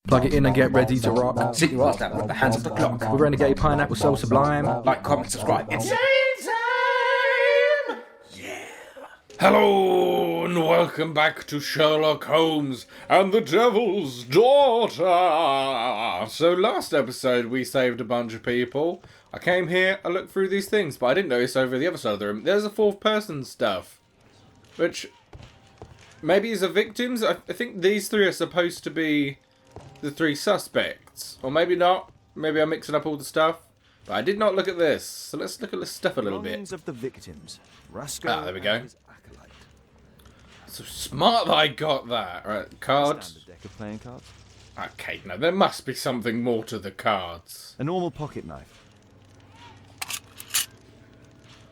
Plug it in and get ready to rock. Sit you ass down at the hands of the clock. With Renegade Pineapple so sublime. Like, comment, subscribe. It's time! Yeah. Hello and welcome back to Sherlock Holmes and the Devil's Daughter. So last episode we saved a bunch of people. I came here, I looked through these things, but I didn't notice over the other side of the room there's a fourth person stuff. Which maybe is the victims. I think these three are supposed to be the three suspects. Or maybe not. Maybe I'm mixing up all the stuff. But I did not look at this. So let's look at this stuff a little bit. Of the victims. Rascal there we go. and his acolyte. So smart that I got that. Right, cards. Standard deck of playing cards. Okay, no, there must be something more to the cards. A normal pocket knife.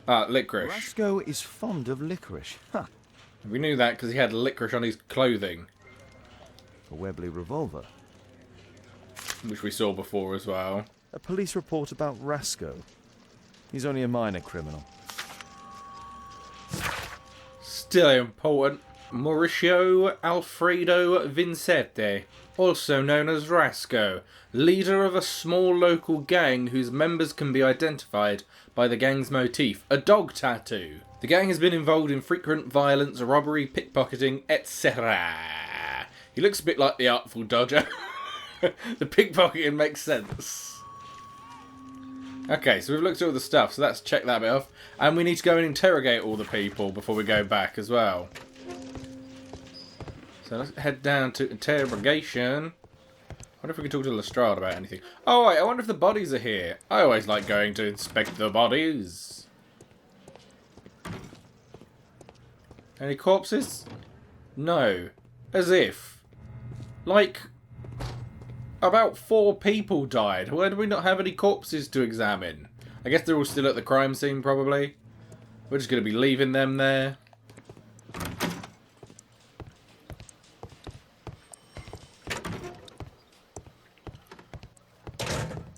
Licorice. Rascal is fond of licorice. Huh. We knew that because he had licorice on his clothing. A Webley revolver. Which we saw before as well. A police report about Rascal. He's only a minor criminal. Still important. Mauricio Alfredo Vincente, also known as Rasco, leader of a small local gang whose members can be identified by the gang's motif, a dog tattoo. The gang has been involved in frequent violence, robbery, pickpocketing, etc. He looks a bit like the Artful Dodger. The pickpocketing makes sense. Okay, so we've looked at all the stuff, so let's check that bit off. And we need to go and interrogate all the people before we go back as well. So let's head down to interrogation. I wonder if we can talk to Lestrade about anything. Oh, wait, I wonder if the bodies are here. I always like going to inspect the bodies. Any corpses? No. As if. Like, about 4 people died. Why do we not have any corpses to examine? I guess they're all still at the crime scene, probably. We're just going to be leaving them there.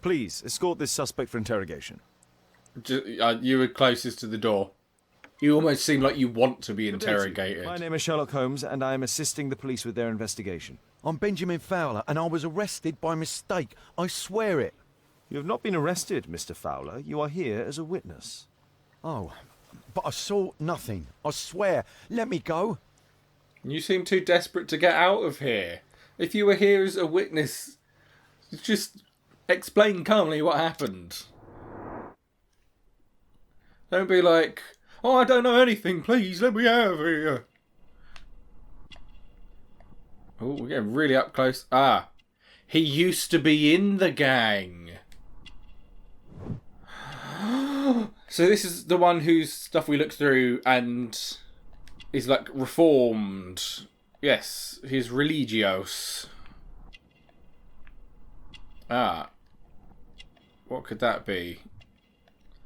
Please, escort this suspect for interrogation. You were closest to the door. You almost seem like you want to be interrogated. My name is Sherlock Holmes, and I am assisting the police with their investigation. I'm Benjamin Fowler, and I was arrested by mistake. I swear it. You have not been arrested, Mr. Fowler. You are here as a witness. Oh, but I saw nothing. I swear. Let me go. You seem too desperate to get out of here. If you were here as a witness, just explain calmly what happened. Don't be like, oh, I don't know anything, please, let me out of here. Oh, we're getting really up close. Ah, he used to be in the gang. So this is the one whose stuff we looked through and is like reformed. Yes, he's religious. Ah. What could that be?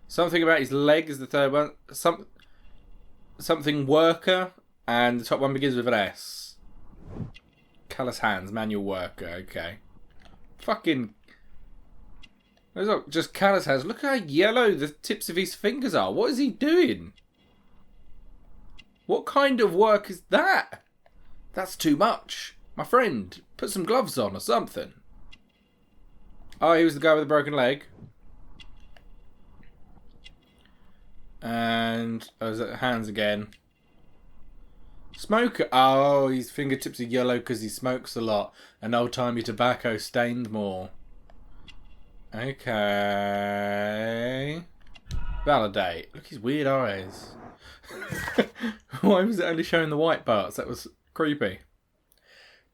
Something about his leg is the third one. Something worker, and the top one begins with an S. Callous hands, manual worker, okay. Fucking... Those are just callous hands. Look how yellow the tips of his fingers are. What is he doing? What kind of work is that? That's too much. My friend, put some gloves on or something. Oh, he was the guy with the broken leg. And... oh, is it hands again? Smoker. Oh, his fingertips are yellow because he smokes a lot. And old-timey tobacco stained more. Okay. Validate. Look at his weird eyes. Why was it only showing the white parts? That was creepy.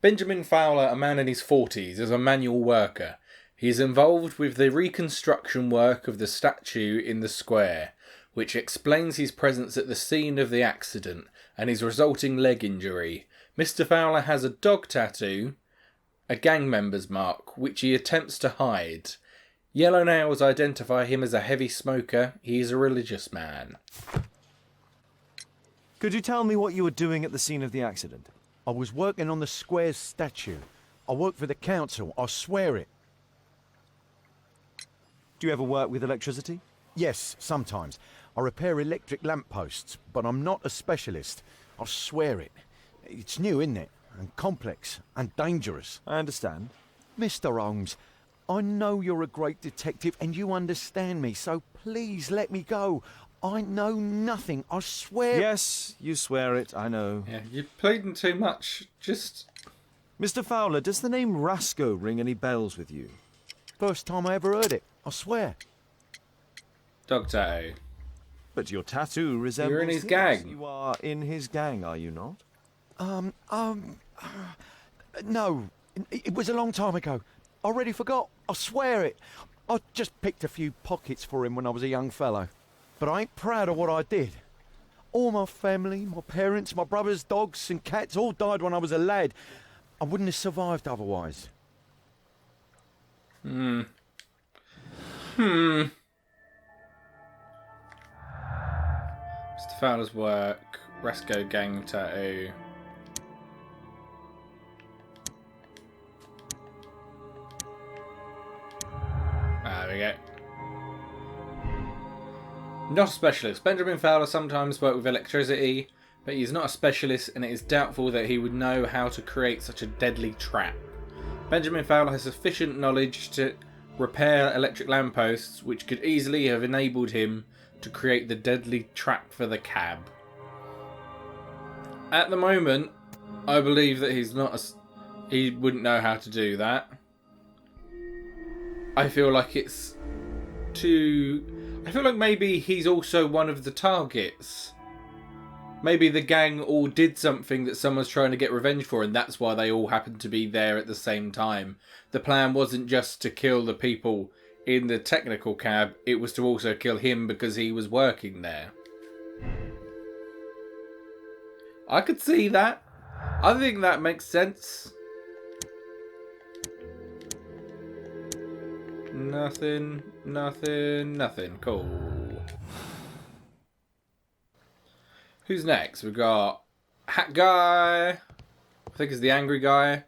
Benjamin Fowler, a man in his 40s, is a manual worker. He is involved with the reconstruction work of the statue in the square, which explains his presence at the scene of the accident and his resulting leg injury. Mr. Fowler has a dog tattoo, a gang member's mark, which he attempts to hide. Yellow nails identify him as a heavy smoker. He is a religious man. Could you tell me what you were doing at the scene of the accident? I was working on the square's statue. I work for the council. I swear it. Do you ever work with electricity? Yes, sometimes. I repair electric lampposts, but I'm not a specialist. I swear it. It's new, isn't it? And complex and dangerous. I understand. Mr. Holmes, I know you're a great detective and you understand me, so please let me go. I know nothing, I swear. Yes, you swear it, I know. Yeah, you're pleading too much. Just... Mr. Fowler, does the name Rasco ring any bells with you? First time I ever heard it, I swewer. Dog tattoo. But your tattoo resembles You're in his his. gang. You are in his gang, are you not? No, it was a long time ago. I already forgot, I swear it. I just picked a few pockets for him when I was a young fellow. But I ain't proud of what I did. All my family, my parents, my brothers, dogs and cats all died when I was a lad. I wouldn't have survived otherwise. Mr. Fowler's work. Rasco gang tattoo. There we go. Not a specialist. Benjamin Fowler sometimes worked with electricity, but he is not a specialist, and it is doubtful that he would know how to create such a deadly trap. Benjamin Fowler has sufficient knowledge to repair electric lampposts, which could easily have enabled him to create the deadly trap for the cab. At the moment, I believe that he wouldn't know how to do that. I feel like it's too... I feel like maybe he's also one of the targets. Maybe the gang all did something that someone's trying to get revenge for, and that's why they all happened to be there at the same time. The plan wasn't just to kill the people in the technical cab, it was to also kill him because he was working there. I could see that. I think that makes sense. Nothing. Cool. Who's next? We've got Hat Guy. I think is the angry guy.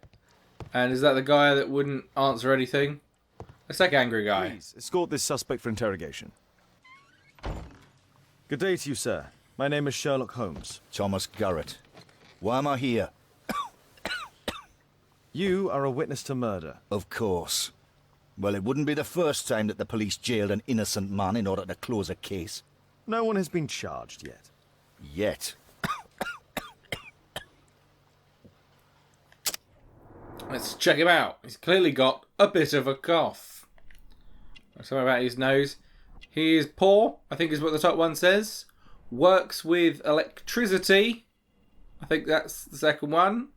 And is that the guy that wouldn't answer anything? Let's take angry guy. Please, escort this suspect for interrogation. Good day to you, sir. My name is Sherlock Holmes. Thomas Garrett. Why am I here? You are a witness to murder. Of course. Well, it wouldn't be the first time that the police jailed an innocent man in order to close a case. No one has been charged yet. Yet. Let's check him out. He's clearly got a bit of a cough. Something about his nose. He is poor, I think is what the top one says. Works with electricity. I think that's the second one.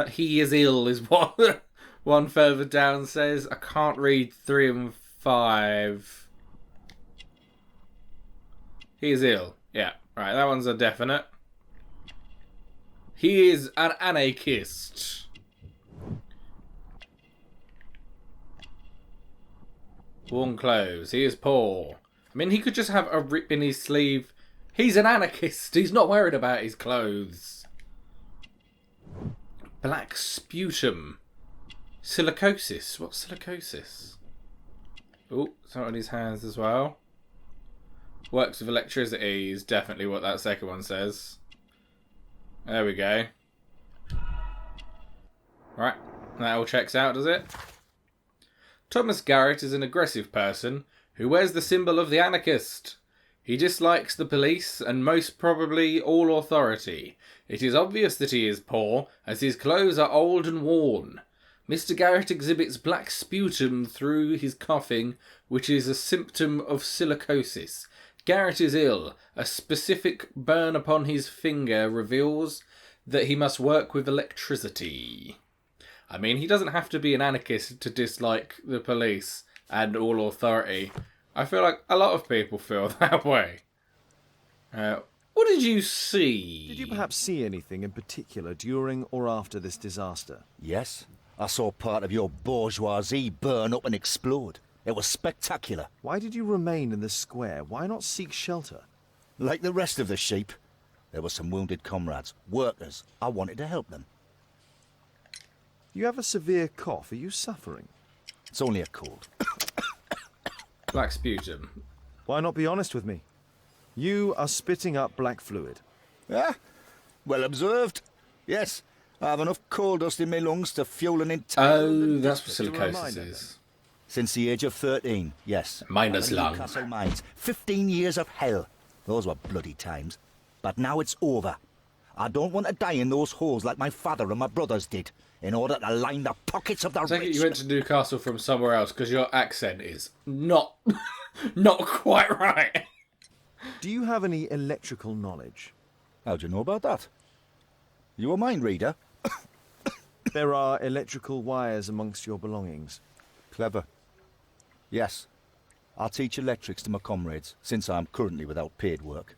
He is ill is what one further down says. I can't read 3 and 5. He is ill. Yeah, right, that one's a definite. He is an anarchist. Worn clothes. He is poor. I mean, he could just have a rip in his sleeve. He's an anarchist. He's not worried about his clothes. Black sputum. Silicosis. What's silicosis? Oh, something on his hands as well. Works with electricity is definitely what that second one says. There we go. Right, that all checks out, does it? Thomas Garrett is an aggressive person who wears the symbol of the anarchist. He dislikes the police and most probably all authority. It is obvious that he is poor, as his clothes are old and worn. Mr. Garrett exhibits black sputum through his coughing, which is a symptom of silicosis. Garrett is ill. A specific burn upon his finger reveals that he must work with electricity. I mean, he doesn't have to be an anarchist to dislike the police and all authority. I feel like a lot of people feel that way. What did you see? Did you perhaps see anything in particular during or after this disaster? Yes, I saw part of your bourgeoisie burn up and explode. It was spectacular. Why did you remain in the square? Why not seek shelter? Like the rest of the sheep, there were some wounded comrades, workers. I wanted to help them. You have a severe cough. Are you suffering? It's only a cold. Black sputum. Why not be honest with me? You are spitting up black fluid. Ah, well observed. Yes, I have enough coal dust in my lungs to fuel an entire... Oh, that's what Just a silicosis reminder, is. Since the age of 13, yes. Minus At the lung. Newcastle mines. 15 years of hell. Those were bloody times. But now it's over. I don't want to die in those holes like my father and my brothers did, in order to line the pockets of the I take it rich. you went to Newcastle from somewhere else because your accent is not not quite right. Do you have any electrical knowledge? How do you know about that? You a mind reader? There are electrical wires amongst your belongings. Clever. Yes. I'll teach electrics to my comrades, since I'm currently without paid work.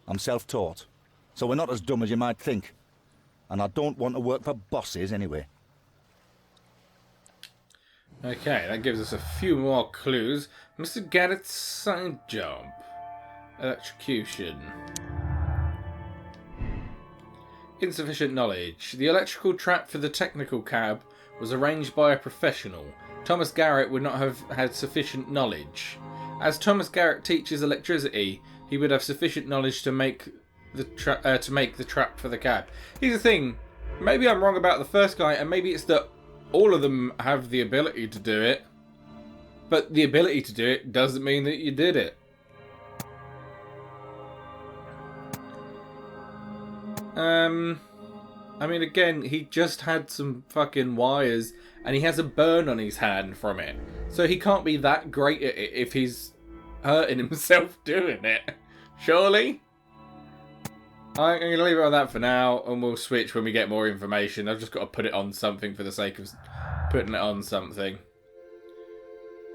I'm self-taught, so we're not as dumb as you might think. And I don't want to work for bosses anyway. Okay, that gives us a few more clues. Mr. Garrett's side job. Electrocution. Insufficient knowledge. The electrical trap for the technical cab was arranged by a professional. Thomas Garrett would not have had sufficient knowledge. As Thomas Garrett teaches electricity, he would have sufficient knowledge to make the trap for the cab. Here's the thing. Maybe I'm wrong about the first guy, and maybe it's that all of them have the ability to do it. But the ability to do it doesn't mean that you did it. I mean, again, he just had some fucking wires, and he has a burn on his hand from it. So he can't be that great at it if he's hurting himself doing it. Surely? I'm going to leave it on that for now, and we'll switch when we get more information. I've just got to put it on something for the sake of putting it on something.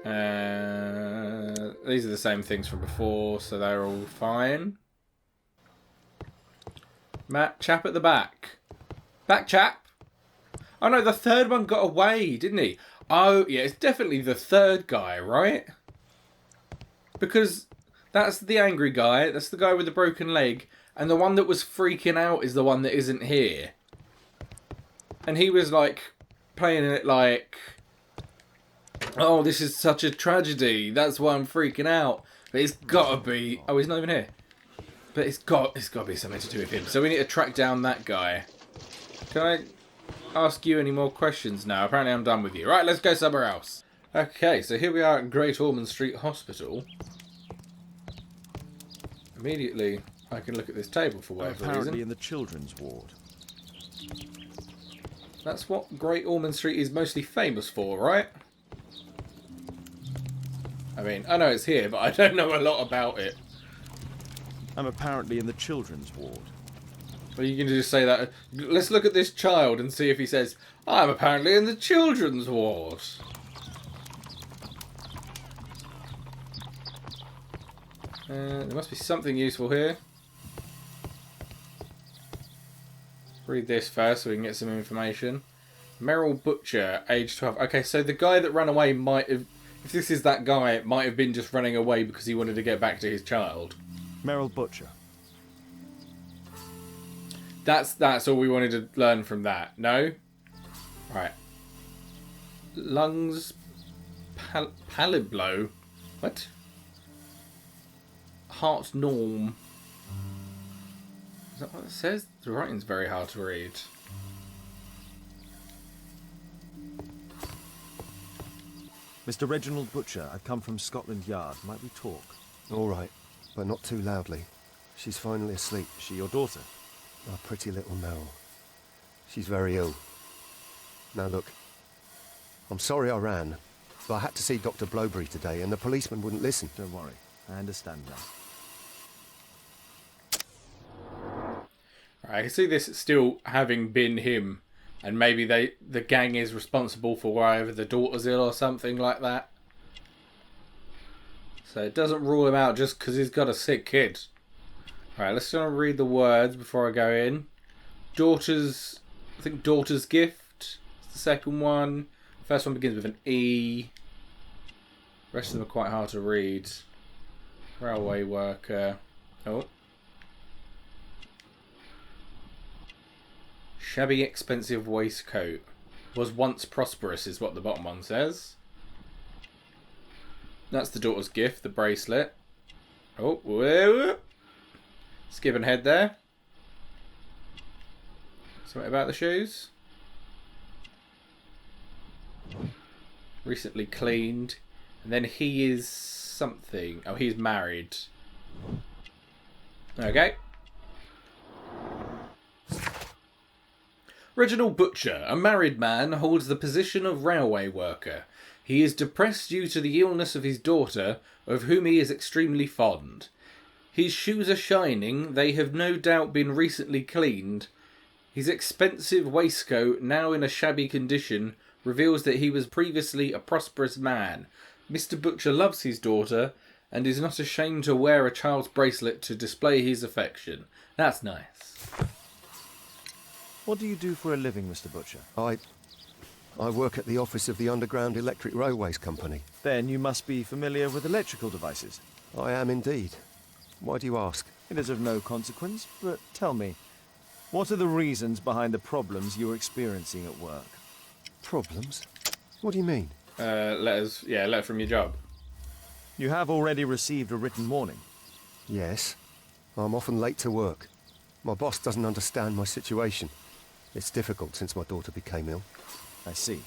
These are the same things from before, so they're all fine. Matt, chap at the back. Back chap. Oh no, the third one got away, didn't he? Oh, yeah, it's definitely the third guy, right? Because that's the angry guy, that's the guy with the broken leg, and the one that was freaking out is the one that isn't here. And he was like, playing it like, oh, this is such a tragedy, that's why I'm freaking out. But it's gotta be, oh, he's not even here. But it's got to be something to do with him. So we need to track down that guy. Can I ask you any more questions now? Apparently I'm done with you. Right, let's go somewhere else. Okay, so here we are at Great Ormond Street Hospital. Immediately, I can look at this table for whatever Apparently reason. in the children's ward. That's what Great Ormond Street is mostly famous for, right? I mean, I know it's here, but I don't know a lot about it. I'm apparently in the children's ward. Well, you can just say that. Let's look at this child and see if he says, I'm apparently in the children's ward. There must be something useful here. Let's read this first so we can get some information. Merrill Butcher, age 12. Okay, so the guy that ran away might have... If this is that guy, it might have been just running away because he wanted to get back to his child. Merrill Butcher. That's all we wanted to learn from that. No? Right. Lungs... Paliblo? What? Heart norm. Is that what it says? The writing's very hard to read. Mr. Reginald Butcher, I've come from Scotland Yard. Might we talk? All right, but not too loudly. She's finally asleep. Is she your daughter? Our pretty little Mel. She's very ill. Now look, I'm sorry I ran, but I had to see Dr. Blowberry today and the policeman wouldn't listen. Don't worry. I understand now. Right, I can see this still having been him. And maybe the gang is responsible for why the daughter's ill or something like that. So it doesn't rule him out just because he's got a sick kid. Alright, let's try and read the words before I go in. Daughter's... I think daughter's gift is the second one. First one begins with an E. The rest of them are quite hard to read. Railway worker. Oh. Shabby, expensive waistcoat. Was once prosperous, is what the bottom one says. That's the daughter's gift, the bracelet. Oh, whoa. Skipping ahead there. Something about the shoes? Recently cleaned. And then he is something. Oh, he's married. Okay. Reginald Butcher, a married man, holds the position of railway worker. He is depressed due to the illness of his daughter, of whom he is extremely fond. His shoes are shining, they have no doubt been recently cleaned. His expensive waistcoat, now in a shabby condition, reveals that he was previously a prosperous man. Mr. Butcher loves his daughter, and is not ashamed to wear a child's bracelet to display his affection. That's nice. What do you do for a living, Mr. Butcher? I work at the office of the Underground Electric Railways Company. Then you must be familiar with electrical devices. I am indeed. Why do you ask? It is of no consequence, but tell me, what are the reasons behind the problems you're experiencing at work? Problems? What do you mean? Letter from your job. You have already received a written warning. Yes. I'm often late to work. My boss doesn't understand my situation. It's difficult since my daughter became ill. I see.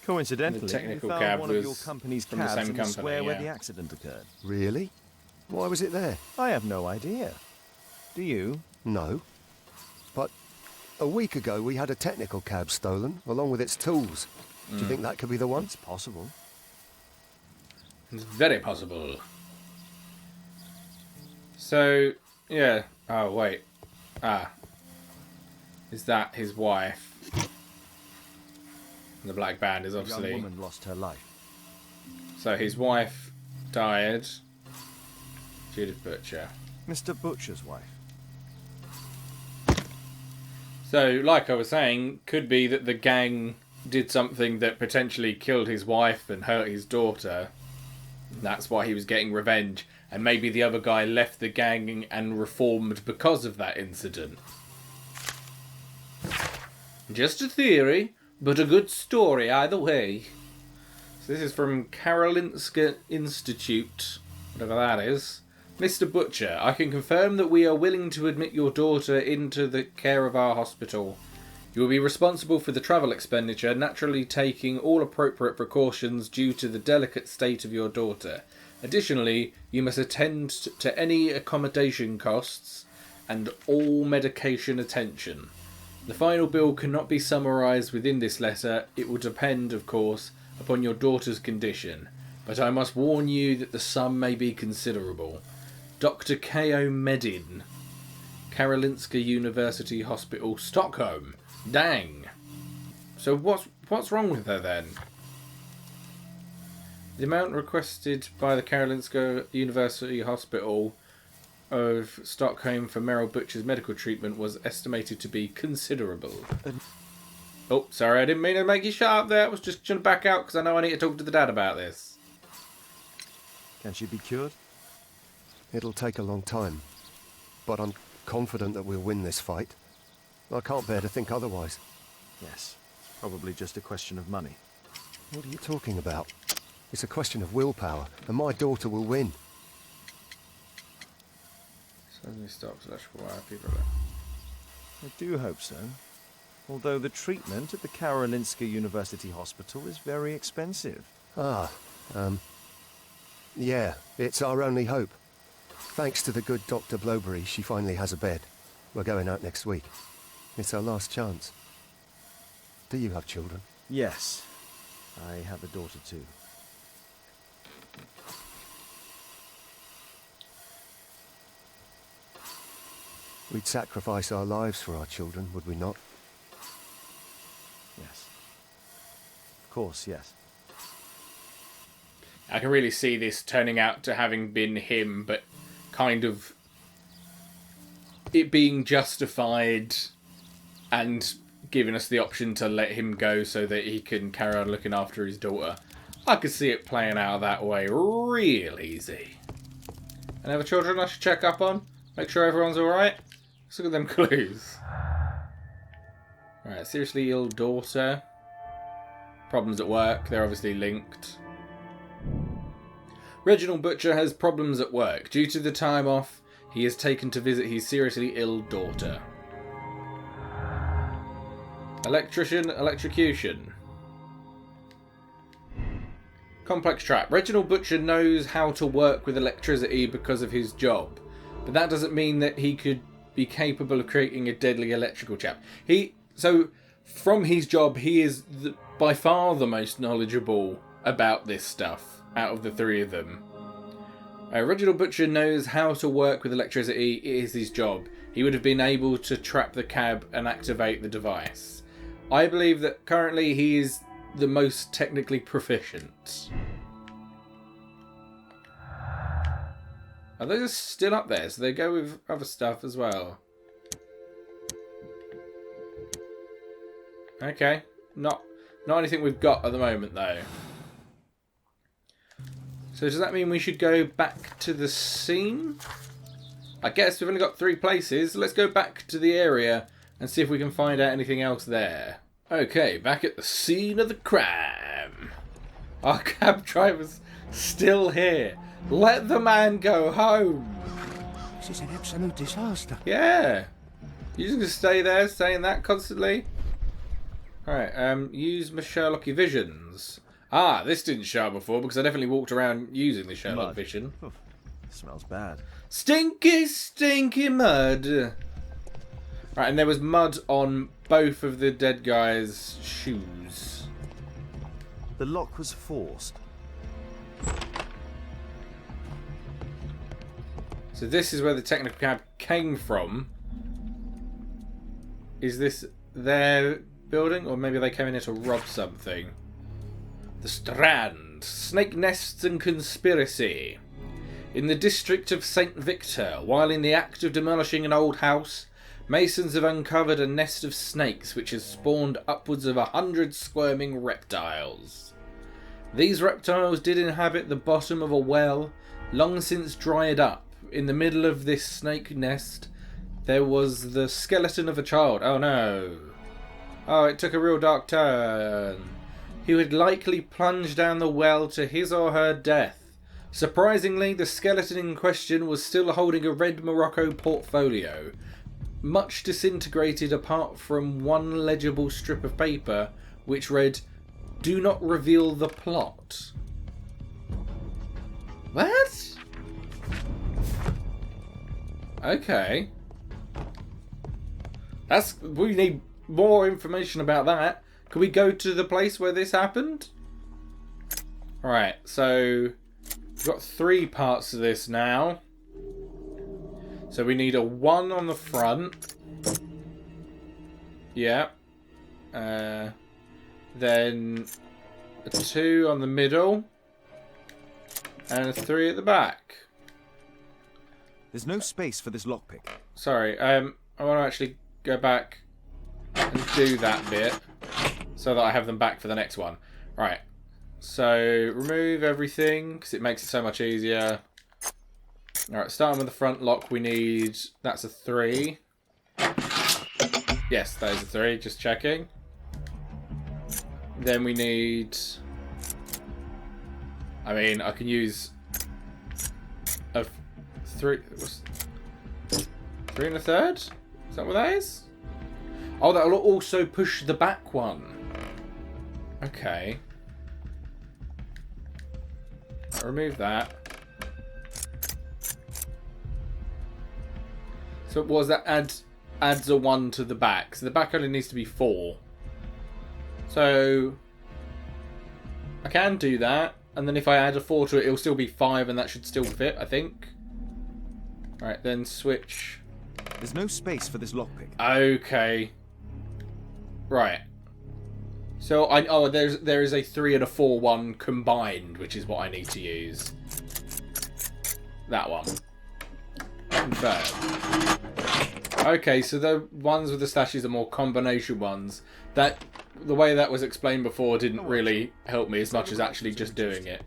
Coincidentally, The technical we cab found one of was your company's from the cabs same in the company, square where yeah. the accident occurred. Really? Why was it there? I have no idea. Do you? No. But a week ago we had a technical cab stolen, along with its tools. Do you think that could be the one? It's possible. It's very possible. So, yeah. Oh, wait. Is that his wife? The black band is A young obviously... woman lost her life. So his wife died. Judith Butcher. Mr. Butcher's wife. So, like I was saying, could be that the gang did something that potentially killed his wife and hurt his daughter. That's why he was getting revenge. And maybe the other guy left the gang and reformed because of that incident. Just a theory, but a good story either way. So this is from Karolinska Institute, whatever that is. Mr. Butcher, I can confirm that we are willing to admit your daughter into the care of our hospital. You will be responsible for the travel expenditure, naturally taking all appropriate precautions due to the delicate state of your daughter. Additionally, you must attend to any accommodation costs and all medication attention. The final bill cannot be summarised within this letter. It will depend, of course, upon your daughter's condition. But I must warn you that the sum may be considerable. Dr. K.O. Medin, Karolinska University Hospital, Stockholm. Dang. So what's wrong with her then? The amount requested by the Karolinska University Hospital of Stockholm for Meryl Butcher's medical treatment was estimated to be considerable. Oh, sorry, I didn't mean to make you shut up there. I was just trying to back out because I know I need to talk to the dad about this. Can she be cured? It'll take a long time. But I'm confident that we'll win this fight. I can't bear to think otherwise. Yes. It's probably just a question of money. What are you talking about? It's a question of willpower, and my daughter will win. Suddenly stops electrical wire, people I do hope so. Although the treatment at the Karolinska University Hospital is very expensive. Yeah, it's our only hope. Thanks to the good Dr. Blowberry, she finally has a bed. We're going out next week. It's our last chance. Do you have children? Yes. I have a daughter too. We'd sacrifice our lives for our children, would we not? Yes. Of course, yes. I can really see this turning out to having been him, but kind of it being justified and giving us the option to let him go so that he can carry on looking after his daughter. I could see it playing out that way real easy. Any other children I should check up on? Make sure everyone's alright? Let's look at them clues. Right, seriously ill daughter. Problems at work, they're obviously linked. Reginald Butcher has problems at work. Due to the time off, he is taken to visit his seriously ill daughter. Electrician, electrocution. Complex trap. Reginald Butcher knows how to work with electricity because of his job, but that doesn't mean that he could be capable of creating a deadly electrical trap. So from his job, he is by far the most knowledgeable about this stuff out of the three of them. Reginald Butcher knows how to work with electricity. It is his job. He would have been able to trap the cab and activate the device. I believe that currently he is the most technically proficient. Are those still up there? So they go with other stuff as well. Okay. Not anything we've got at the moment though. So does that mean we should go back to the scene? I guess we've only got 3 places. Let's go back to the area and see if we can find out anything else there. Okay, back at the scene of the crime. Our cab driver's still here. Let the man go home. This is an absolute disaster. Yeah. You just gonna stay there saying that constantly? Alright, use my Sherlocky visions. Ah, this didn't show up before because I definitely walked around using the Sherlock Mud. vision. Smells bad. Stinky, stinky mud. Right, and there was mud on both of the dead guys' shoes. The lock was forced. So this is where the technical cab came from. Is this their building? Or maybe they came in here to rob something. The Strand. Snake nests and conspiracy. In the district of St. Victor, while in the act of demolishing an old house, masons have uncovered a nest of snakes which has spawned upwards of 100 squirming reptiles. These reptiles did inhabit the bottom of a well, long since dried up. In the middle of this snake nest, there was the skeleton of a child. Oh no. Oh, it took a real dark turn. He would likely plunge down the well to his or her death. Surprisingly, the skeleton in question was still holding a red Morocco portfolio, much disintegrated apart from one legible strip of paper which read, "Do not reveal the plot." What? Okay. We need more information about that. Can we go to the place where this happened? Alright, so we've got 3 parts of this now. So we need a 1 on the front. Yeah. Then a 2 on the middle. And a 3 at the back. There's no space for this lockpick. Sorry, I want to actually go back and do that bit so that I have them back for the next one. Right, so remove everything because it makes it so much easier. Alright, starting with the front lock, we need... That's a 3. Yes, that is a 3, just checking. Then we need... I mean, I can use a 3 1/3? Is that what that is? Oh, that'll also push the back one. Okay. I'll remove that. So what was that? Adds a 1 to the back. So the back only needs to be 4. So I can do that. And then if I add a 4 to it, it'll still be 5 and that should still fit, I think. Alright, then switch. There's no space for this lockpick. Okay. Right. So there is a 3 and a 4 one combined, which is what I need to use. That one. Confirm. Okay, so the ones with the stashes are more combination ones. The way that was explained before didn't really help me as much as actually just doing it.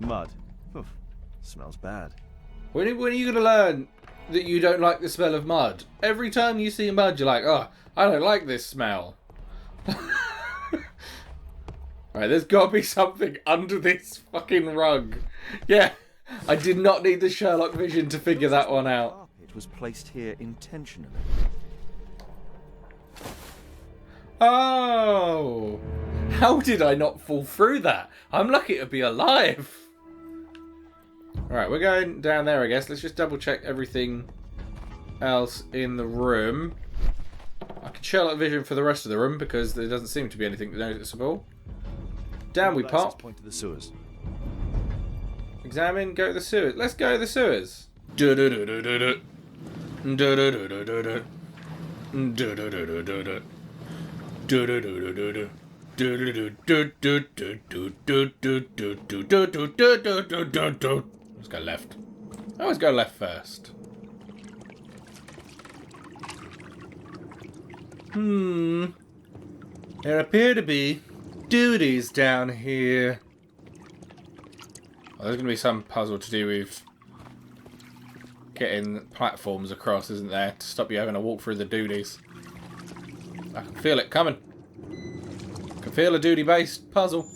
Mud. Oof. Smells bad. When are you going to learn that you don't like the smell of mud? Every time you see mud, you're like, oh, I don't like this smell. Right, there's got to be something under this fucking rug. Yeah, I did not need the Sherlock vision to figure that one out. It was placed here intentionally. Oh! How did I not fall through that? I'm lucky to be alive. Alright, we're going down there, I guess. Let's just double check everything else in the room. I can Sherlock vision for the rest of the room because there doesn't seem to be anything noticeable. Down we pop. Point to the sewers. Examine, go to the sewers. Let's go to the sewers. Let's go left. I always go left first. There appear to be duties down here. Oh, there's going to be some puzzle to do with getting platforms across, isn't there? To stop you having to walk through the duties. I can feel it coming. I can feel a duty-based puzzle.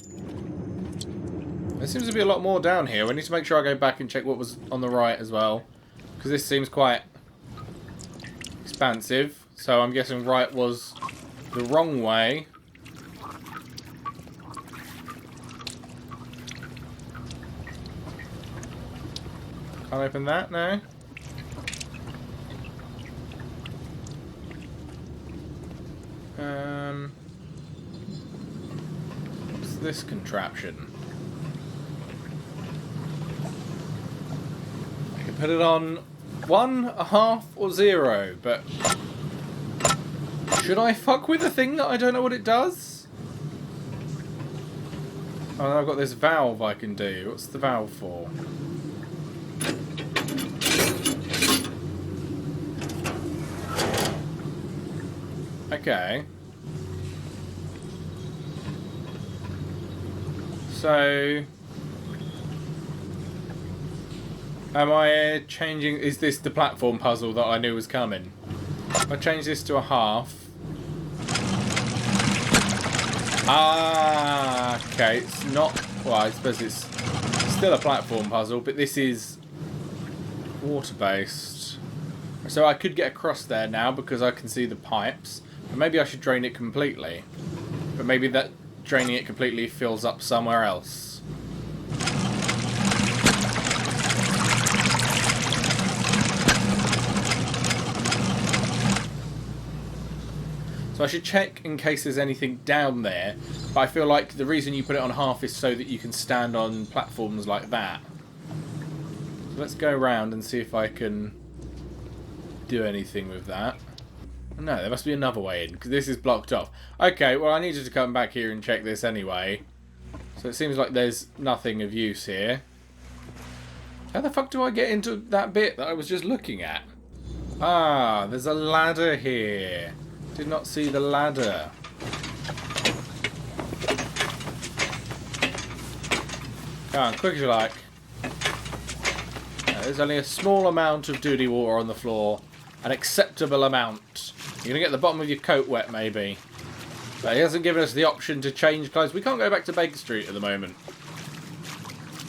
There seems to be a lot more down here. We need to make sure I go back and check what was on the right as well. Because this seems quite expansive. So I'm guessing right was the wrong way. Can't open that now. What's this contraption? I can put it on 1, a half, or 0, but should I fuck with the thing that I don't know what it does? Oh, and I've got this valve I can do. What's the valve for? Okay. So, am I changing... Is this the platform puzzle that I knew was coming? If I change this to a half... Ah, okay. It's not... Well, I suppose it's still a platform puzzle, but this is water-based. So I could get across there now because I can see the pipes. But maybe I should drain it completely. But maybe that draining it completely fills up somewhere else. So I should check in case there's anything down there. But I feel like the reason you put it on half is so that you can stand on platforms like that. So let's go around and see if I can do anything with that. No, there must be another way in, because this is blocked off. Okay, well, I needed to come back here and check this anyway. So it seems like there's nothing of use here. How the fuck do I get into that bit that I was just looking at? Ah, there's a ladder here. Did not see the ladder. Come on, quick as you like. There's only a small amount of duty water on the floor. An acceptable amount. You're going to get the bottom of your coat wet, maybe. But he hasn't given us the option to change clothes. We can't go back to Baker Street at the moment.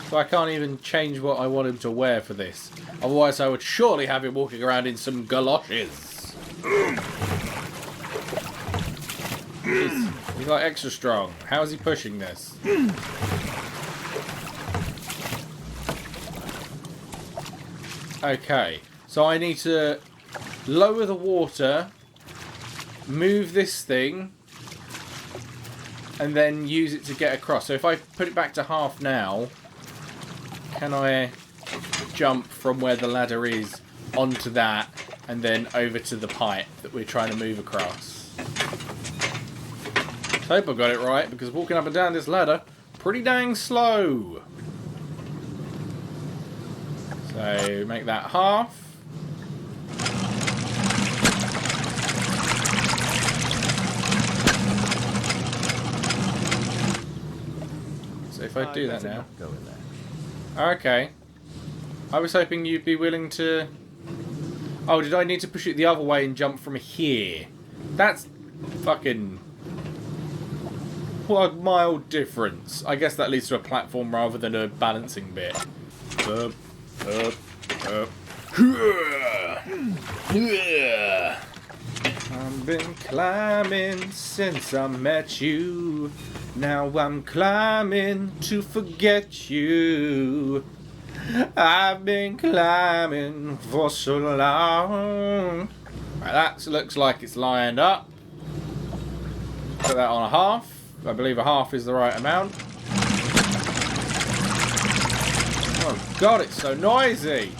So I can't even change what I want him to wear for this. Otherwise I would surely have him walking around in some galoshes. He's like extra strong. How is he pushing this? Okay. So I need to lower the water, move this thing, and then use it to get across. So if I put it back to half now, can I jump from where the ladder is onto that and then over to the pipe that we're trying to move across? I hope I got it right, because walking up and down this ladder, pretty dang slow. So make that half. So if I do that now... Go in there. Okay. I was hoping you'd be willing to... Oh, did I need to push it the other way and jump from here? That's fucking... What a mild difference. I guess that leads to a platform rather than a balancing bit. Up, up, up. I've been climbing since I met you. Now I'm climbing to forget you. I've been climbing for so long. Right, that looks like it's lined up. Put that on a half. I believe a half is the right amount. Oh god, it's so noisy.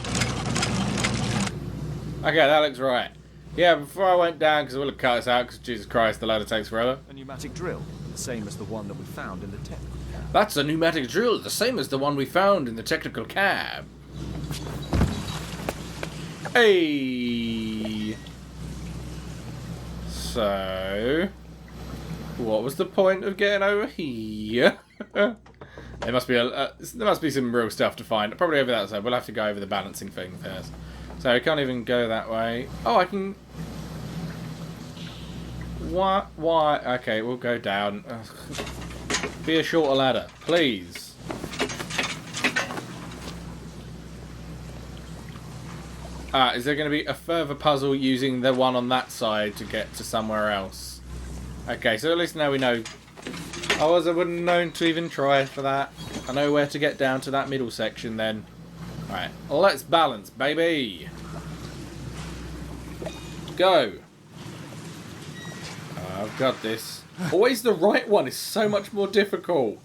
Okay, that looks right. Yeah, before I went down, because I will have cut this out, because Jesus Christ, the ladder takes forever. A pneumatic drill, the same as the one that we found in the technical cab. That's a pneumatic drill, the same as the one we found in the technical cab. Hey. So, what was the point of getting over here? There must be some real stuff to find. Probably over that side. We'll have to go over the balancing thing first. So I can't even go that way. Oh, I can. What? Why? Okay, we'll go down. Ugh. Be a shorter ladder, please. Is there going to be a further puzzle using the one on that side to get to somewhere else? Okay, so at least now we know. I wouldn't have known to even try for that. I know where to get down to that middle section then. Alright, let's balance, baby. Go. I've got this. Always the right one is so much more difficult.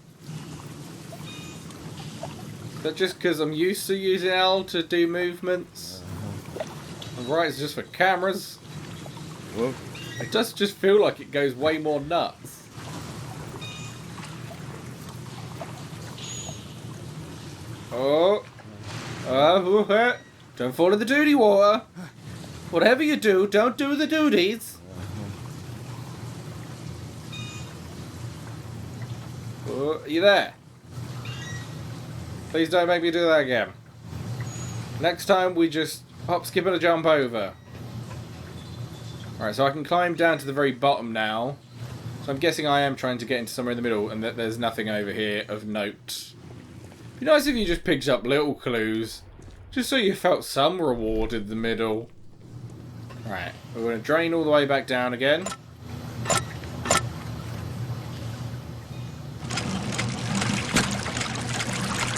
Is that just because I'm used to using L to do movements? Right, it's just for cameras. Well, it does just feel like it goes way more nuts. Oh. Don't fall in the duty water. Whatever you do, don't do the duties. Oh, are you there? Please don't make me do that again. Next time we just hop, skip, and a jump over. Alright, so I can climb down to the very bottom now. So I'm guessing I am trying to get into somewhere in the middle and that there's nothing over here of note. It'd be nice if you just picked up little clues. Just so you felt some reward in the middle. Right, we're going to drain all the way back down again.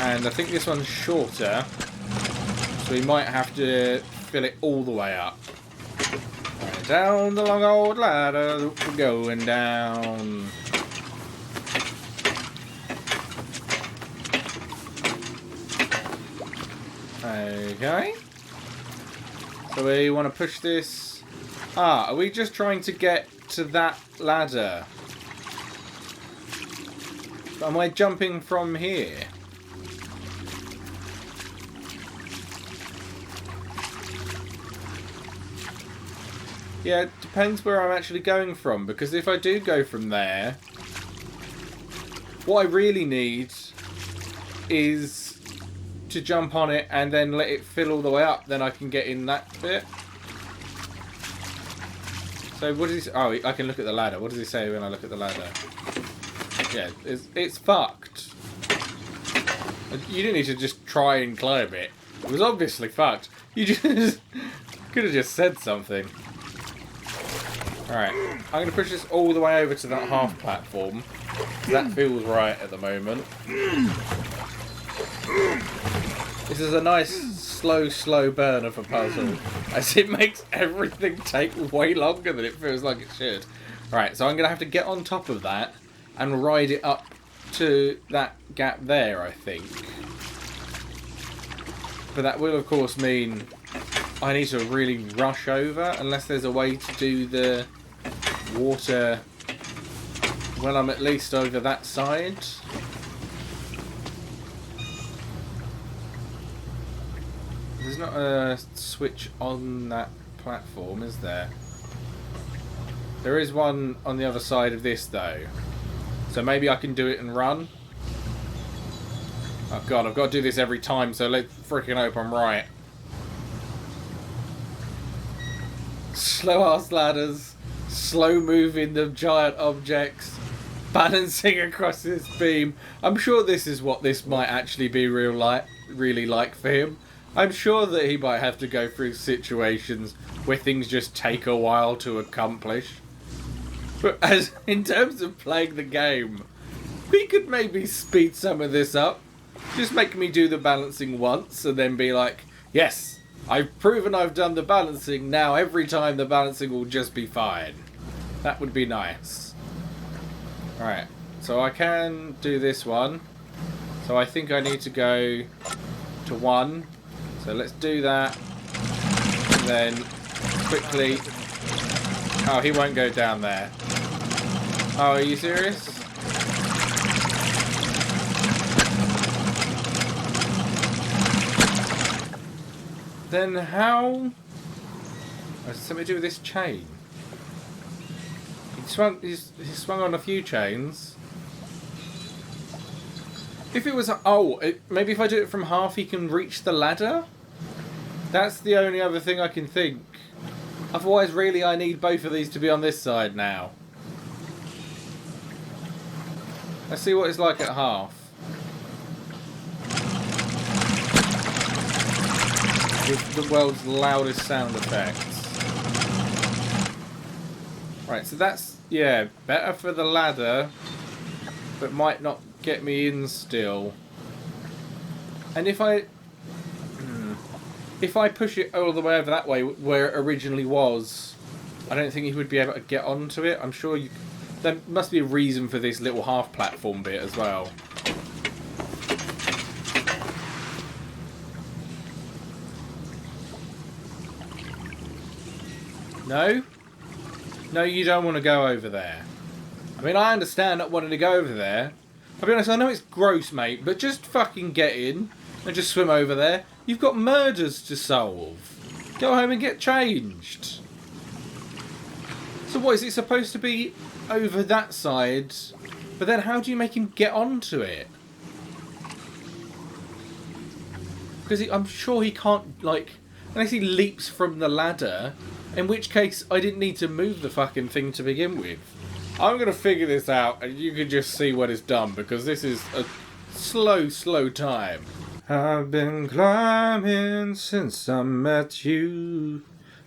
And I think this one's shorter. So we might have to fill it all the way up. Right, down the long old ladder, we're going down. Okay. So we want to push this. Are we just trying to get to that ladder? Am I jumping from here? Yeah, it depends where I'm actually going from, because if I do go from there, what I really need is to jump on it and then let it fill all the way up, then I can get in that bit. So what does he say? Oh, I can look at the ladder. What does he say when I look at the ladder? Yeah, it's fucked. You didn't need to just try and climb it. It was obviously fucked. You just could have just said something. Alright, I'm going to push this all the way over to that half platform. That feels right at the moment. This is a nice, slow burn of a puzzle, as it makes everything take way longer than it feels like it should. Alright, so I'm going to have to get on top of that and ride it up to that gap there, I think. But that will, of course, mean I need to really rush over, unless there's a way to do the water when I'm at least over that side. There's not a switch on that platform, is there? There is one on the other side of this, though. So maybe I can do it and run. Oh god, I've got to do this every time, so let's freaking hope I'm right. Slow ass ladders, slow moving the giant objects, balancing across this beam. I'm sure this is what this might actually be really like for him. I'm sure that he might have to go through situations where things just take a while to accomplish. But as in terms of playing the game, we could maybe speed some of this up. Just make me do the balancing once and then be like, yes, I've proven I've done the balancing. Now every time the balancing will just be fine. That would be nice. Alright, so I can do this one. So I think I need to go to 1. So let's do that. And then quickly... Oh, he won't go down there. Oh, are you serious? Then how... Oh, something to do with this chain. He swung on a few chains. If it was... maybe if I do it from half he can reach the ladder? That's the only other thing I can think. Otherwise, really, I need both of these to be on this side now. Let's see what it's like at half. With the world's loudest sound effects. Right, so that's, yeah, better for the ladder, but might not get me in still. And if I push it all the way over that way where it originally was, I don't think he would be able to get onto it. I'm sure there must be a reason for this little half platform bit as well. No? No, you don't want to go over there. I mean, I understand not wanting to go over there. I'll be honest, I know it's gross, mate, but just fucking get in and just swim over there. You've got murders to solve. Go home and get changed. So what, is it supposed to be over that side? But then how do you make him get onto it? Because I'm sure he can't, like, unless he leaps from the ladder, in which case I didn't need to move the fucking thing to begin with. I'm going to figure this out and you can just see what it's done, because this is a slow, slow time. I've been climbing since I met you.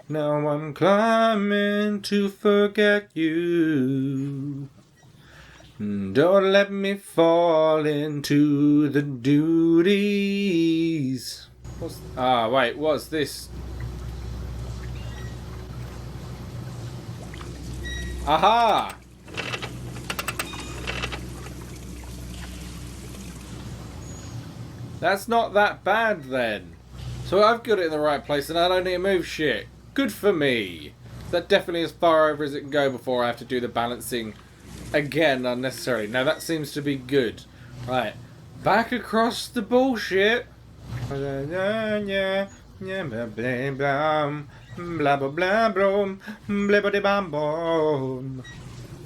Now I'm climbing to forget you. Don't let me fall into the duties. Wait, what's this? Aha! That's not that bad then. So I've got it in the right place and I don't need to move shit. Good for me. That definitely as far over as it can go before I have to do the balancing again unnecessarily. Now that seems to be good. Right. Back across the bullshit. Blah blah blah blah blah bam bom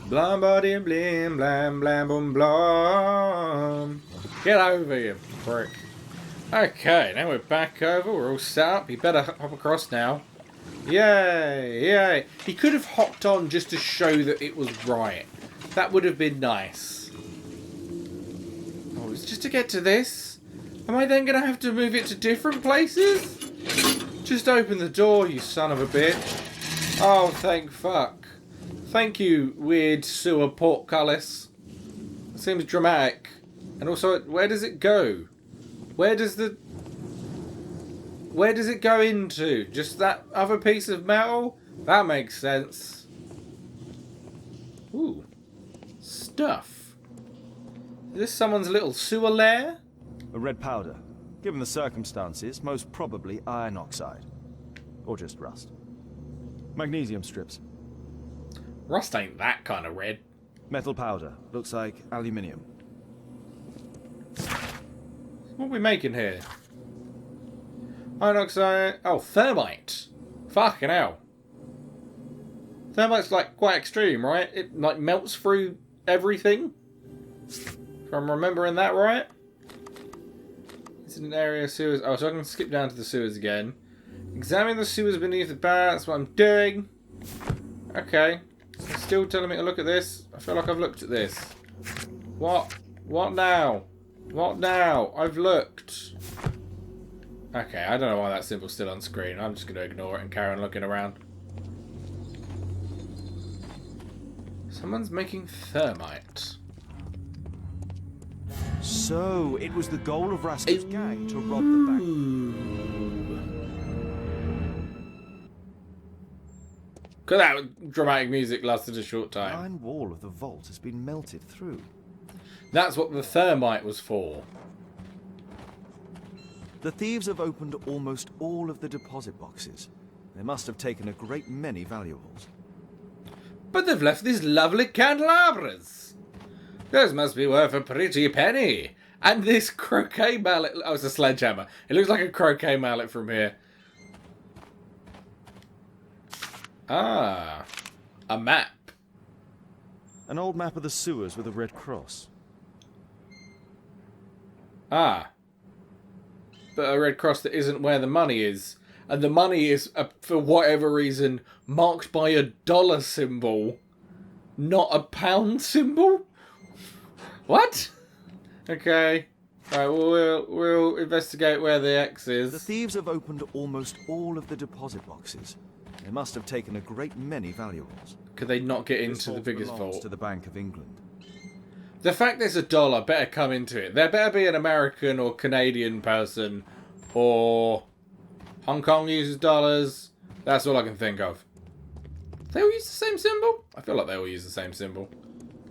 blah body blim blam blam boom blam. Get over here, prick. Okay, now we're back over, we're all set up. He better hop across now. Yay, yay. He could have hopped on just to show that it was right. That would have been nice. Oh, it's just to get to this? Am I then going to have to move it to different places? Just open the door, you son of a bitch. Oh, thank fuck. Thank you, weird sewer portcullis. It seems dramatic. And also, where does it go? Where does it go into? Just that other piece of metal? That makes sense. Ooh. Stuff. Is this someone's little sewer lair? A red powder. Given the circumstances, most probably iron oxide. Or just rust. Magnesium strips. Rust ain't that kind of red. Metal powder. Looks like aluminium. What are we making here? Iron oxide. Oh, thermite. Fucking hell. Thermite's like quite extreme, right? It like melts through everything. If I'm remembering that right. It's an area of sewers. Oh, so I can skip down to the sewers again. Examine the sewers beneath the bar. That's what I'm doing. Okay. It's still telling me to look at this. I feel like I've looked at this. What? What now? What now? I've looked. Okay, I don't know why that symbol's still on screen. I'm just going to ignore it and carry on looking around. Someone's making thermite. So, it was the goal of Rascal's gang to rob the bank. Because that dramatic music lasted a short The time. iron wall of the vault has been melted through. That's what the thermite was for. The thieves have opened almost all of the deposit boxes. They must have taken a great many valuables. But they've left these lovely candelabras. Those must be worth a pretty penny. And this croquet mallet... Oh, it's a sledgehammer. It looks like a croquet mallet from here. Ah. A map. An old map of the sewers with a red cross. Ah. But a red cross that isn't where the money is. And the money is, for whatever reason, marked by a dollar symbol. Not a pound symbol? What? Okay. Right, well, we'll investigate where the X is. The thieves have opened almost all of the deposit boxes. They must have taken a great many valuables. Could they not get This into the biggest belongs vault? to the Bank of England. The fact there's a dollar better come into it. There better be an American or Canadian person, or Hong Kong uses dollars. That's all I can think of. They all use the same symbol? I feel like they all use the same symbol.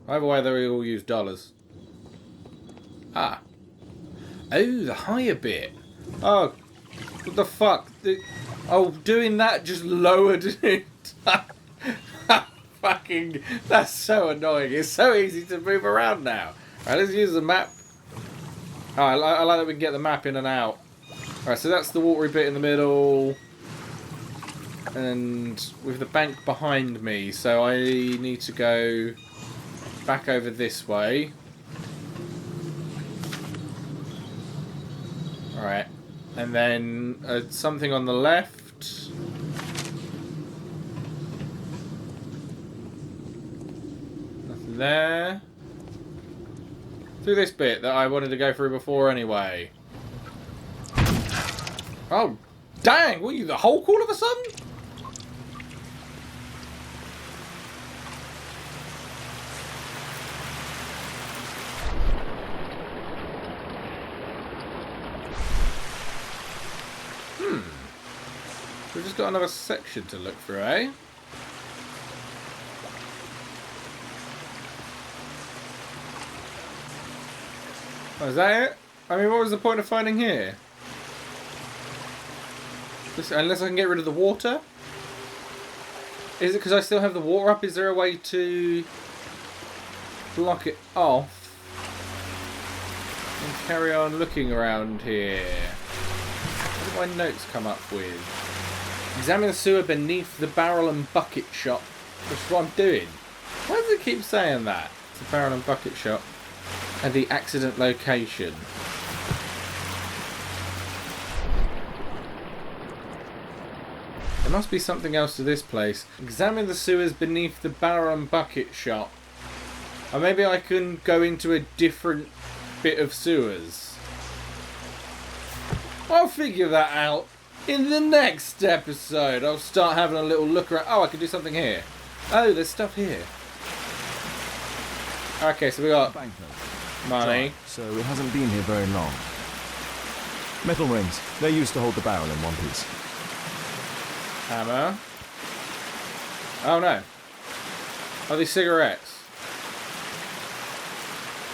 Either way, they all use dollars. Ah. Oh, the higher bit. Oh, what the fuck? Oh, doing that just lowered it. Fucking, that's so annoying. It's so easy to move around now. Right, let's use the map. Oh, I like that we can get the map in and out. Alright, so that's the watery bit in the middle. And with the bank behind me, so I need to go back over this way. Alright. And then something on the left. Nothing there. Through this bit that I wanted to go through before anyway. Oh, dang! What are you, the Hulk all of a sudden? We've just got another section to look through, eh? Oh, is that it? I mean, what was the point of finding here? Unless I can get rid of the water? Is it because I still have the water up? Is there a way to block it off and carry on looking around here? What do my notes come up with? Examine the sewer beneath the barrel and bucket shop. That's what I'm doing. Why does it keep saying that? It's a barrel and bucket shop. And the accident location. There must be something else to this place. Examine the sewers beneath the barrel and bucket shop. Or maybe I can go into a different bit of sewers. I'll figure that out in the next episode. I'll start having a little look around. Oh, I can do something here. Oh, there's stuff here. Okay, so we got money. So it hasn't been here very long. Metal rings. They're used to hold the barrel in one piece. Hammer. Oh no. Oh, these cigarettes.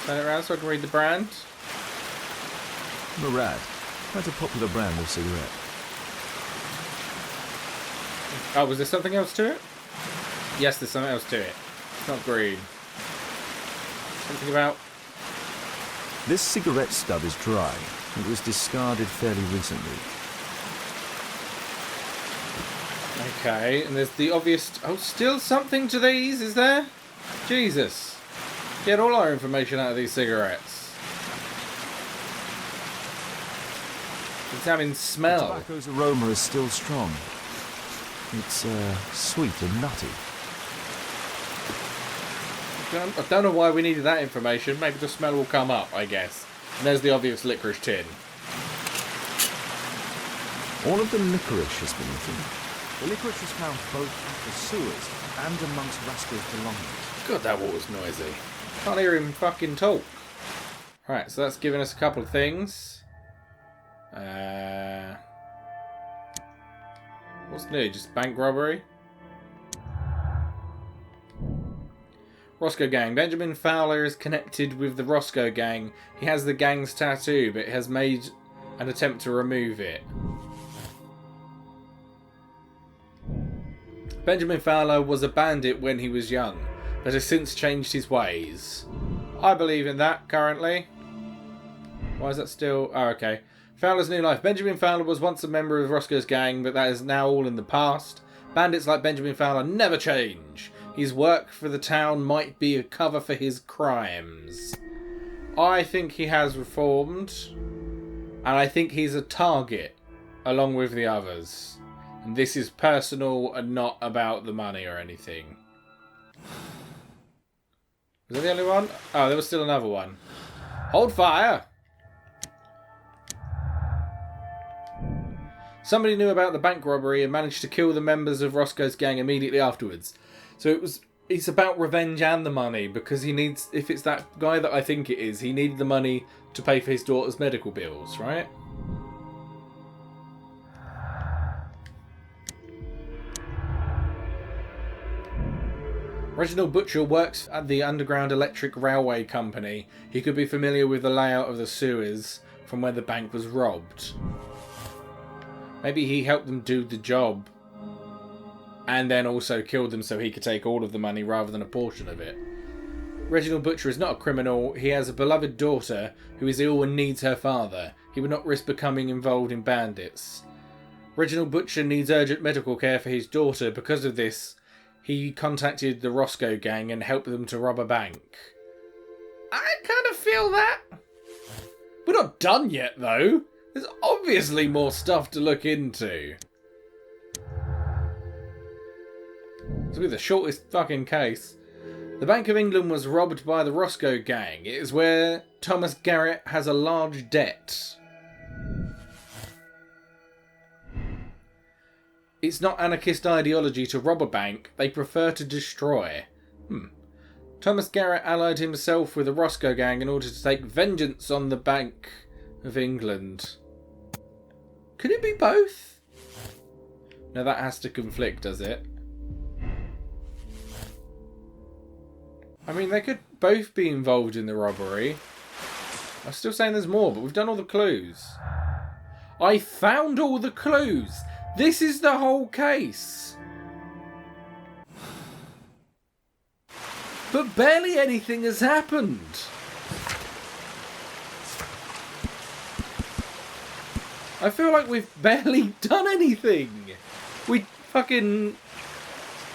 Turn it around so I can read the brand. Murad. Quite a popular brand of cigarette. Oh, was there something else to it? Yes, there's something else to it. It's not green. Something about... This cigarette stub is dry. It was discarded fairly recently. Okay, and there's the obvious... Oh, still something to these, is there? Jesus. Get all our information out of these cigarettes. Examine smell. The tobacco's aroma is still strong. It's sweet and nutty. I don't know why we needed that information. Maybe the smell will come up, I guess. And there's the obvious licorice tin. All of the licorice has been eaten. The licorice was found both at the sewers and amongst Rascal's belongings. God, that water's noisy. Can't hear him fucking talk. Right, so that's given us a couple of things. What's new? Just bank robbery? Roscoe Gang. Benjamin Fowler is connected with the Roscoe Gang. He has the gang's tattoo, but has made an attempt to remove it. Benjamin Fowler was a bandit when he was young, but has since changed his ways. I believe in that currently. Why is that still... Oh, okay. Fowler's new life. Benjamin Fowler was once a member of Roscoe's gang, but that is now all in the past. Bandits like Benjamin Fowler never change. His work for the town might be a cover for his crimes. I think he has reformed, and I think he's a target along with the others. And this is personal and not about the money or anything. Was that the only one? Oh, there was still another one. Hold fire! Somebody knew about the bank robbery and managed to kill the members of Roscoe's gang immediately afterwards. So it's about revenge and the money, because he needs, if it's that guy that I think it is, he needed the money to pay for his daughter's medical bills, right? Reginald Butcher works at the Underground Electric Railway Company. He could be familiar with the layout of the sewers from where the bank was robbed. Maybe he helped them do the job and then also killed them so he could take all of the money rather than a portion of it. Reginald Butcher is not a criminal. He has a beloved daughter who is ill and needs her father. He would not risk becoming involved in bandits. Reginald Butcher needs urgent medical care for his daughter. Because of this, he contacted the Roscoe gang and helped them to rob a bank. I kind of feel that. We're not done yet, though. There's obviously more stuff to look into. This will be the shortest fucking case. The Bank of England was robbed by the Roscoe gang. It is where Thomas Garrett has a large debt. It's not anarchist ideology to rob a bank. They prefer to destroy. Thomas Garrett allied himself with the Roscoe gang in order to take vengeance on the Bank of England. Could it be both? No, that has to conflict, does it? I mean, they could both be involved in the robbery. I'm still saying there's more, but we've done all the clues. I found all the clues! This is the whole case! But barely anything has happened! I feel like we've barely done anything! We fucking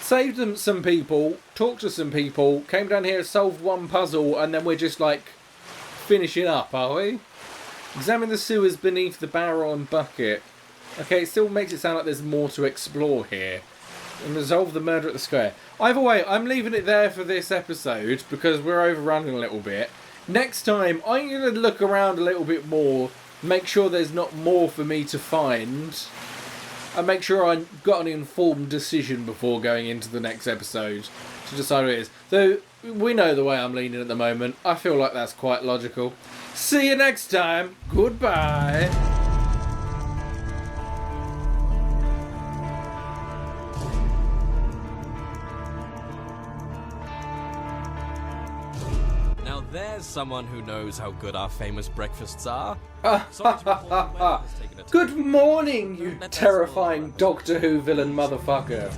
saved them some people, talked to some people, came down here, solved one puzzle, and then we're just like finishing up, are we? Examine the sewers beneath the barrel and bucket. Okay, it still makes it sound like there's more to explore here. And resolve the murder at the square. Either way, I'm leaving it there for this episode because we're overrunning a little bit. Next time, I'm going to look around a little bit more, make sure there's not more for me to find, and make sure I got an informed decision before going into the next episode to decide what it is. Though, we know the way I'm leaning at the moment. I feel like that's quite logical. See you next time. Goodbye. Now there's someone who knows how good our famous breakfasts are. Sorry to report the weather has taken a turn. Good morning, you terrifying Doctor Who villain motherfucker.